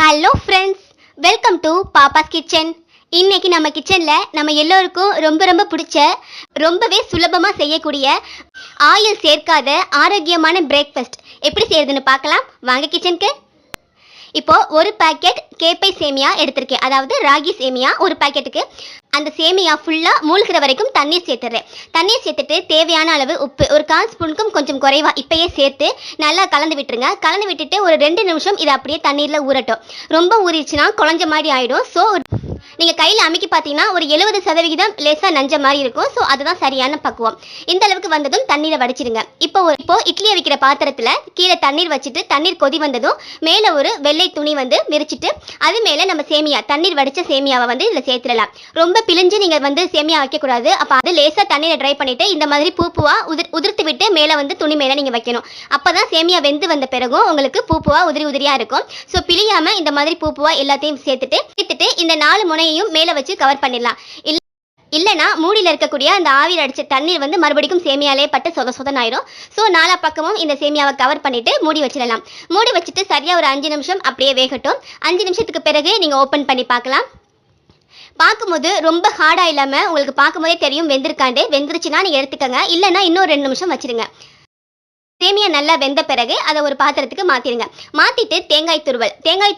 Hello friends, welcome to Papa's kitchen. இன்னைக்கு நம்ம கிச்சனில் நம்ம எல்லோருக்கும் ரொம்ப ரொம்ப பிடிச்ச ரொம்பவே சுலபமாக செய்யக்கூடிய ஆயில் சேர்க்காத ஆரோக்கியமான பிரேக்ஃபாஸ்ட் எப்படி செய்யறதுன்னு பார்க்கலாம். வாங்க கிச்சனுக்கு. இப்போது ஒரு பேக்கெட் கேப்பை சேமியா எடுத்திருக்கேன், அதாவது ராகி சேமியா ஒரு பேக்கெட்டுக்கு. அந்த சேமியா ஃபுல்லாக மூழ்கிற வரைக்கும் தண்ணீர் சேர்த்துறேன். தண்ணீர் சேர்த்துட்டு தேவையான அளவு உப்பு ஒரு 1/4 ஸ்பூனுக்கும் கொஞ்சம் குறைவா இப்பயே சேர்த்து நல்லா கலந்து விட்டுருங்க. கலந்து விட்டுட்டு ஒரு 2 நிமிஷம் இதை அப்படியே தண்ணீரில் ஊறட்டும். ரொம்ப ஊறிடுச்சுன்னா குழஞ்ச மாதிரி ஆகிடும். ஸோ நீங்கள் கையில் அமுக்கி பார்த்தீங்கன்னா ஒரு 70% லேசாக நஞ்ச மாதிரி இருக்கும். ஸோ அதுதான் சரியான பக்குவம். இந்த அளவுக்கு வந்ததும் தண்ணீரை வடிச்சிடுங்க. இப்போ இட்லியை வைக்கிற பாத்திரத்தில் கீழே தண்ணீர் வச்சுட்டு தண்ணீர் கொதி வந்ததும் மேலே ஒரு வெள்ளை துணி விரிச்சிட்டு அது மேலே நம்ம சேமியா தண்ணீர் வடித்த சேமியாவை இதில் சேர்த்துடலாம். ரொம்ப பிழிஞ்சு நீங்கள் சேமியா வைக்கக்கூடாது. அப்போ அது லேசாக தண்ணீரை ட்ரை பண்ணிவிட்டு இந்த மாதிரி பூவாக உதிர்த்து விட்டு மேலே துணி மேலே நீங்கள் வைக்கணும். அப்போ தான் சேமியா வெந்து வந்த பிறகும் உங்களுக்கு பூவாக உதிரியாக இருக்கும். ஸோ பிழியாமல் இந்த மாதிரி பூவாக எல்லாத்தையும் சேர்த்துட்டு இந்த 4 முனையையும் மேலே வச்சு கவர் பண்ணிடலாம். இல்லைனா மூடியில் இருக்கக்கூடிய அந்த ஆவியில் அடித்த தண்ணீர் மறுபடியும் சேமியாலே பட்டு சொதன்னு ஆயிடும். ஸோ 4 பக்கமும் இந்த சேமியாவை கவர் பண்ணிவிட்டு மூடி வச்சிடலாம். மூடி வச்சுட்டு சரியாக ஒரு 5 நிமிஷம் அப்படியே வேகட்டும். 5 நிமிஷத்துக்கு பிறகு நீங்கள் ஓப்பன் பண்ணி பார்க்கலாம். பார்க்கும்போது ரொம்ப ஹார்டாக இல்லாமல் உங்களுக்கு பார்க்கும்போதே தெரியும் வெந்திருக்காண்டு. வெந்துருச்சுன்னா நீங்கள் எடுத்துக்கோங்க, இல்லைனா இன்னும் 2 நிமிஷம் வச்சுருங்க. சேமியா நல்லா வெந்த பிறகு அதை ஒரு பாத்திரத்துக்கு மாற்றிடுங்க. மாற்றிட்டு தேங்காய்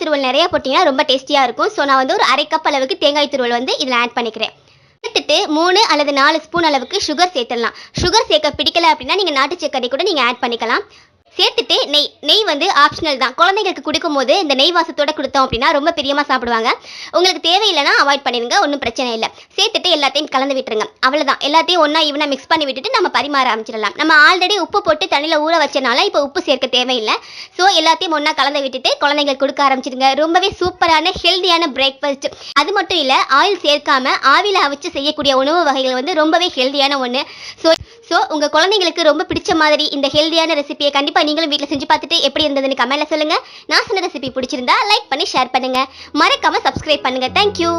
துருவல் நிறையா போட்டிங்கன்னா ரொம்ப டேஸ்டியாக இருக்கும். ஸோ நான் ஒரு 1/2 கப் அளவுக்கு தேங்காய் துருவல் இதில் ஆட் பண்ணிக்கிறேன். எடுத்துட்டு 3 அல்லது 4 ஸ்பூன் அளவுக்கு சுகர் சேர்த்துடலாம். சுகர் சேர்க்க பிடிக்கல அப்படின்னா நீங்கள் நாட்டு சர்க்கரை கூட நீங்கள் ஆட் பண்ணிக்கலாம். சேர்த்துட்டு நெய் ஆப்ஷனல் தான். குழந்தைங்களுக்கு கொடுக்கும்போது இந்த நெய் வாசத்தோட கொடுத்தோம் அப்படின்னா ரொம்ப பிரியமாக சாப்பிடுவாங்க. உங்களுக்கு தேவையில்லைன்னா அவாய்ட் பண்ணிடுங்க, ஒன்றும் பிரச்சனை இல்லை. சேர்த்துட்டு எல்லாத்தையும் கலந்து விட்டுருங்க. அவ்வளோதான். எல்லாத்தையும் ஒன்றா ஈவனாக மிக்ஸ் பண்ணி விட்டுட்டு நம்ம பரிமாற ஆரம்பிச்சிடலாம். நம்ம ஆல்ரெடி உப்பு போட்டு தண்ணியில் ஊற வச்சனால இப்போ உப்பு சேர்க்க தேவையில்லை. ஸோ எல்லாத்தையும் ஒன்றா கலந்து விட்டுட்டு குழந்தைங்களுக்கு கொடுக்க ஆரம்பிச்சிடுங்க. ரொம்பவே சூப்பரான ஹெல்தியான பிரேக்ஃபாஸ்ட். அது மட்டும் இல்லை, ஆயில் சேர்க்காம ஆவியில் அவிச்சு செய்யக்கூடிய உணவு வகைகள் ரொம்பவே ஹெல்தியான ஒன்று. ஸோ உங்கள் குழந்தைங்களுக்கு ரொம்ப பிடிச்ச மாதிரி இந்த ஹெல்தியான ரெசிபியை கண்டிப்பாக நீங்களும் வீட்டில் செஞ்சு பார்த்துட்டு எப்படி இருந்ததுன்னு கமெண்ட்ல சொல்லுங்கள். நான் சொன்ன ரெசிபி பிடிச்சிருந்தா லைக் பண்ணி ஷேர் பண்ணுங்கள். மறக்காமல் சப்ஸ்கிரைப் பண்ணுங்கள். தேங்க்யூ.